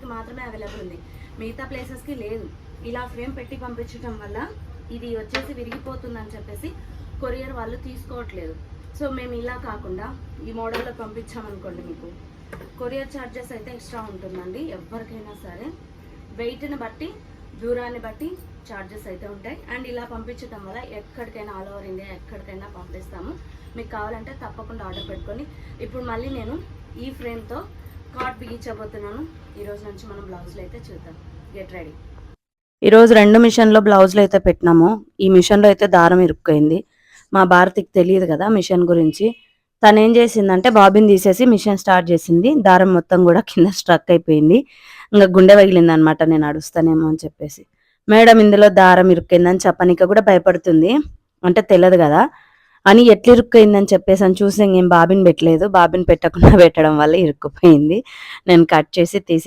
హైదరాబాద్కి మాత్రమే అవైలబుల్ ఉంది, మిగతా ప్లేసెస్కి లేదు. ఇలా ఫ్రేమ్ పెట్టి పంపించడం వల్ల ఇది వచ్చేసి విరిగిపోతుందని చెప్పేసి కొరియర్ వాళ్ళు తీసుకోవట్లేదు. సో మేము ఇలా కాకుండా ఈ మోడల్లో పంపించామనుకోండి, మీకు కొరియర్ ఛార్జెస్ అయితే ఎక్స్ట్రా ఉంటుందండి. ఎవరికైనా సరే వెయిట్ని బట్టి, దూరాన్ని బట్టి ఛార్జెస్ అయితే ఉంటాయి. అండ్ ఇలా పంపించడం వల్ల ఎక్కడికైనా, ఆల్ ఓవర్ ఇండియా ఎక్కడికైనా పంపిస్తాము. మీకు కావాలంటే తప్పకుండా ఆర్డర్ పెట్టుకొని. ఇప్పుడు మళ్ళీ నేను ఈ ఫ్రేమ్తో కార్డ్ బిగించబోతున్నాను. ఈరోజు నుంచి మనం బ్లౌజ్లు అయితే చూద్దాం. Get ready. ఈరోజు 2 మిషన్లో బ్లౌజులు అయితే పెట్టినాము. ఈ మిషన్లో అయితే దారం ఇరుక్కుపోయింది. మా భారతికి తెలియదు కదా మిషన్ గురించి. తను ఏం చేసిందంటే బాబిన్ తీసేసి మిషన్ స్టార్ట్ చేసింది. దారం మొత్తం కూడా కింద స్ట్రక్ అయిపోయింది. ఇంకా గుండె పగిలింది అనమాట, నేను అడుస్తానేమో అని చెప్పేసి. మేడం ఇందులో దారం ఇరుక్కిందని చెప్పనిక కూడా భయపడుతుంది, అంటే తెలియదు కదా అని. ఎట్లా ఇరుక్కయిందని చెప్పేసి అని చూసి ఇంకేం బాబిన్ పెట్టలేదు. బాబిన్ పెట్టకుండా పెట్టడం వల్ల ఇరుక్కుపోయింది. నేను కట్ చేసి తీసి